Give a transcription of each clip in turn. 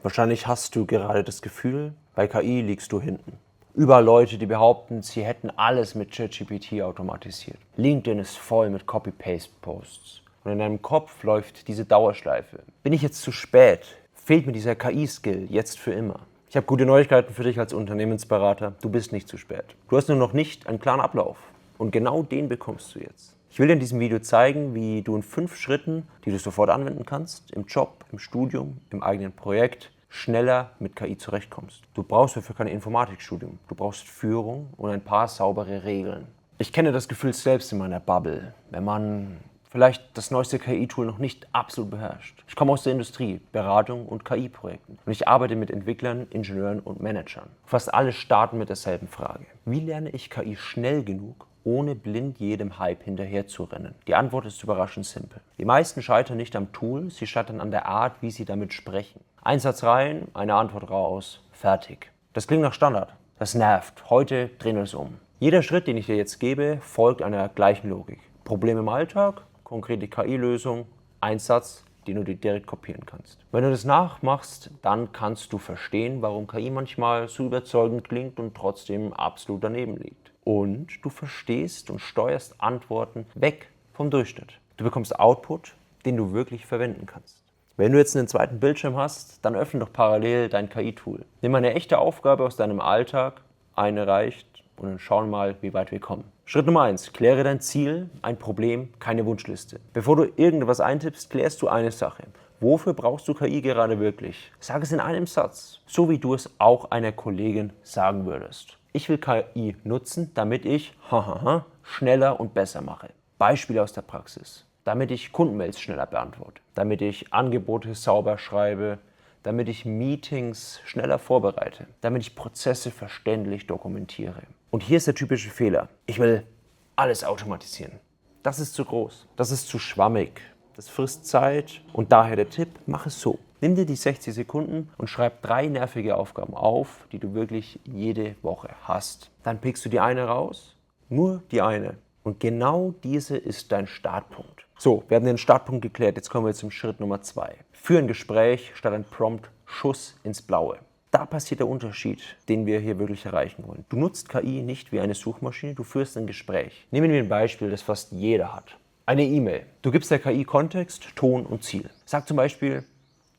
Wahrscheinlich hast du gerade das Gefühl, bei KI liegst du hinten. Überall Leute, die behaupten, sie hätten alles mit ChatGPT automatisiert. LinkedIn ist voll mit Copy-Paste-Posts. Und in deinem Kopf läuft diese Dauerschleife. Bin ich jetzt zu spät? Fehlt mir dieser KI-Skill jetzt für immer? Ich habe gute Neuigkeiten für dich als Unternehmensberater. Du bist nicht zu spät. Du hast nur noch nicht einen klaren Ablauf. Und genau den bekommst du jetzt. Ich will dir in diesem Video zeigen, wie du in 5 Schritten, die du sofort anwenden kannst, im Job, im Studium, im eigenen Projekt, schneller mit KI zurechtkommst. Du brauchst dafür kein Informatikstudium. Du brauchst Führung und ein paar saubere Regeln. Ich kenne das Gefühl selbst in meiner Bubble, wenn man vielleicht das neueste KI-Tool noch nicht absolut beherrscht. Ich komme aus der Industrie, Beratung und KI-Projekten. Und ich arbeite mit Entwicklern, Ingenieuren und Managern. Fast alle starten mit derselben Frage. Wie lerne ich KI schnell genug, ohne blind jedem Hype hinterherzurennen? Die Antwort ist überraschend simpel. Die meisten scheitern nicht am Tool, sie scheitern an der Art, wie sie damit sprechen. Ein Satz rein, eine Antwort raus, fertig. Das klingt nach Standard. Das nervt. Heute drehen wir es um. Jeder Schritt, den ich dir jetzt gebe, folgt einer gleichen Logik. Problem im Alltag, konkrete KI-Lösung, ein Satz, den du dir direkt kopieren kannst. Wenn du das nachmachst, dann kannst du verstehen, warum KI manchmal so überzeugend klingt und trotzdem absolut daneben liegt. Und du verstehst und steuerst Antworten weg vom Durchschnitt. Du bekommst Output, den du wirklich verwenden kannst. Wenn du jetzt einen zweiten Bildschirm hast, dann öffne doch parallel dein KI-Tool. Nimm eine echte Aufgabe aus deinem Alltag, eine reicht, und dann schauen wir mal, wie weit wir kommen. Schritt Nummer 1. Kläre dein Ziel, ein Problem, keine Wunschliste. Bevor du irgendetwas eintippst, klärst du eine Sache. Wofür brauchst du KI gerade wirklich? Sag es in einem Satz, so wie du es auch einer Kollegin sagen würdest. Ich will KI nutzen, damit ich schneller und besser mache. Beispiele aus der Praxis. Damit ich Kundenmails schneller beantworte. Damit ich Angebote sauber schreibe. Damit ich Meetings schneller vorbereite. Damit ich Prozesse verständlich dokumentiere. Und hier ist der typische Fehler. Ich will alles automatisieren. Das ist zu groß. Das ist zu schwammig. Das frisst Zeit. Und daher der Tipp, mach es so. Nimm dir die 60 Sekunden und schreib 3 nervige Aufgaben auf, die du wirklich jede Woche hast. Dann pickst du die eine raus, nur die eine. Und genau diese ist dein Startpunkt. So, wir haben den Startpunkt geklärt, jetzt kommen wir zum Schritt Nummer 2. Führ ein Gespräch statt ein Prompt, Schuss ins Blaue. Da passiert der Unterschied, den wir hier wirklich erreichen wollen. Du nutzt KI nicht wie eine Suchmaschine, du führst ein Gespräch. Nehmen wir ein Beispiel, das fast jeder hat. Eine E-Mail. Du gibst der KI Kontext, Ton und Ziel. Sag zum Beispiel,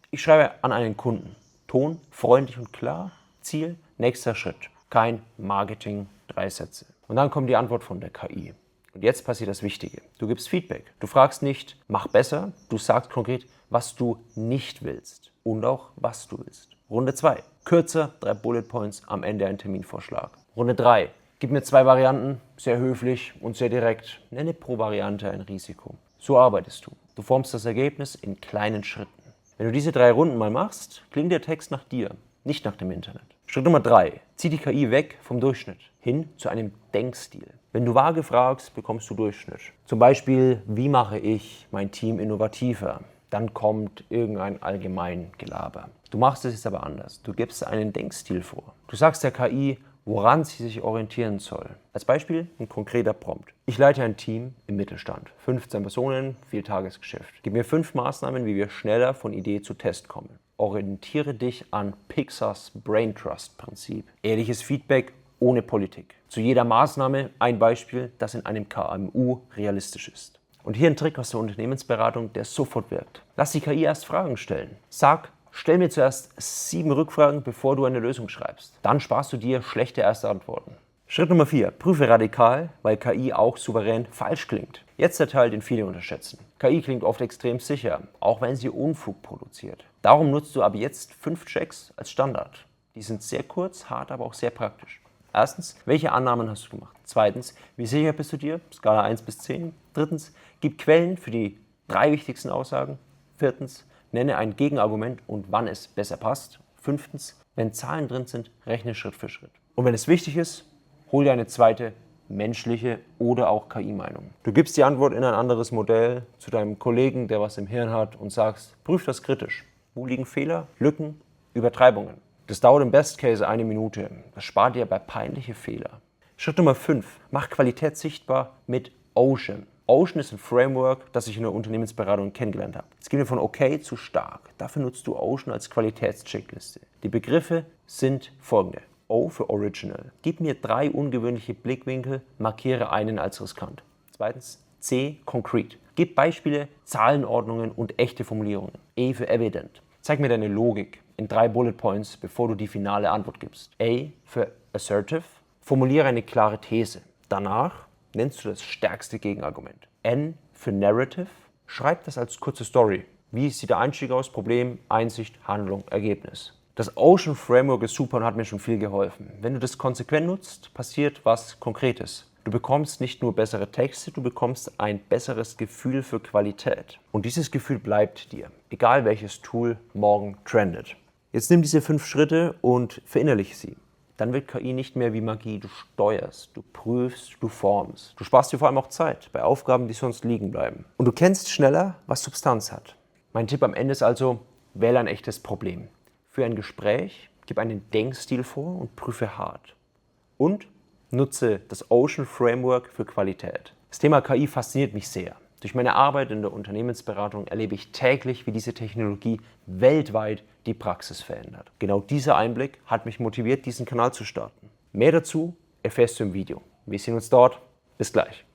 ich schreibe an einen Kunden. Ton, freundlich und klar. Ziel, nächster Schritt. Kein Marketing, 3 Sätze. Und dann kommt die Antwort von der KI. Und jetzt passiert das Wichtige. Du gibst Feedback. Du fragst nicht, mach besser. Du sagst konkret, was du nicht willst. Und auch, was du willst. Runde 2. Kürzer, 3 Bullet Points, am Ende ein Terminvorschlag. Runde 3. Gib mir 2 Varianten, sehr höflich und sehr direkt. Nenne pro Variante ein Risiko. So arbeitest du. Du formst das Ergebnis in kleinen Schritten. Wenn du diese 3 Runden mal machst, klingt der Text nach dir, nicht nach dem Internet. Schritt Nummer 3. Zieh die KI weg vom Durchschnitt hin zu einem Denkstil. Wenn du vage fragst, bekommst du Durchschnitt. Zum Beispiel, wie mache ich mein Team innovativer? Dann kommt irgendein Allgemeingelaber. Du machst es jetzt aber anders. Du gibst einen Denkstil vor. Du sagst der KI, woran sie sich orientieren soll. Als Beispiel ein konkreter Prompt. Ich leite ein Team im Mittelstand. 15 Personen, viel Tagesgeschäft. Gib mir 5 Maßnahmen, wie wir schneller von Idee zu Test kommen. Orientiere dich an Pixars Brain Trust Prinzip. Ehrliches Feedback ohne Politik. Zu jeder Maßnahme ein Beispiel, das in einem KMU realistisch ist. Und hier ein Trick aus der Unternehmensberatung, der sofort wirkt. Lass die KI erst Fragen stellen. Sag, stell mir zuerst 7 Rückfragen, bevor du eine Lösung schreibst. Dann sparst du dir schlechte erste Antworten. Schritt Nummer 4. Prüfe radikal, weil KI auch souverän falsch klingt. Jetzt der Teil, den viele unterschätzen. KI klingt oft extrem sicher, auch wenn sie Unfug produziert. Darum nutzt du ab jetzt 5 Checks als Standard. Die sind sehr kurz, hart, aber auch sehr praktisch. Erstens, welche Annahmen hast du gemacht? Zweitens, wie sicher bist du dir? Skala 1 bis 10. Drittens, gib Quellen für die 3 wichtigsten Aussagen. Viertens, nenne ein Gegenargument und wann es besser passt. Fünftens, wenn Zahlen drin sind, rechne Schritt für Schritt. Und wenn es wichtig ist, hol dir eine zweite menschliche oder auch KI-Meinung. Du gibst die Antwort in ein anderes Modell zu deinem Kollegen, der was im Hirn hat und sagst, prüf das kritisch. Wo liegen Fehler, Lücken, Übertreibungen? Das dauert im Best Case 1 Minute. Das spart dir bei peinliche Fehler. Schritt Nummer 5. Mach Qualität sichtbar mit Ocean. Ocean ist ein Framework, das ich in der Unternehmensberatung kennengelernt habe. Es geht mir von okay zu stark. Dafür nutzt du Ocean als Qualitätscheckliste. Die Begriffe sind folgende. O für Original. Gib mir 3 ungewöhnliche Blickwinkel, markiere einen als riskant. Zweitens, C, Concrete. Gib Beispiele, Zahlenordnungen und echte Formulierungen. E für Evident. Zeig mir deine Logik in 3 Bullet Points, bevor du die finale Antwort gibst. A für Assertive. Formuliere eine klare These. Danach nennst du das stärkste Gegenargument. N für Narrative. Schreib das als kurze Story. Wie sieht der Einstieg aus? Problem, Einsicht, Handlung, Ergebnis. Das Ocean Framework ist super und hat mir schon viel geholfen. Wenn du das konsequent nutzt, passiert was Konkretes. Du bekommst nicht nur bessere Texte, du bekommst ein besseres Gefühl für Qualität. Und dieses Gefühl bleibt dir, egal welches Tool morgen trendet. Jetzt nimm diese 5 Schritte und verinnerliche sie. Dann wird KI nicht mehr wie Magie. Du steuerst, du prüfst, du formst. Du sparst dir vor allem auch Zeit bei Aufgaben, die sonst liegen bleiben. Und du kennst schneller, was Substanz hat. Mein Tipp am Ende ist also, wähle ein echtes Problem. Für ein Gespräch, gib einen Denkstil vor und prüfe hart. Und nutze das Ocean Framework für Qualität. Das Thema KI fasziniert mich sehr. Durch meine Arbeit in der Unternehmensberatung erlebe ich täglich, wie diese Technologie weltweit die Praxis verändert. Genau dieser Einblick hat mich motiviert, diesen Kanal zu starten. Mehr dazu erfährst du im Video. Wir sehen uns dort. Bis gleich.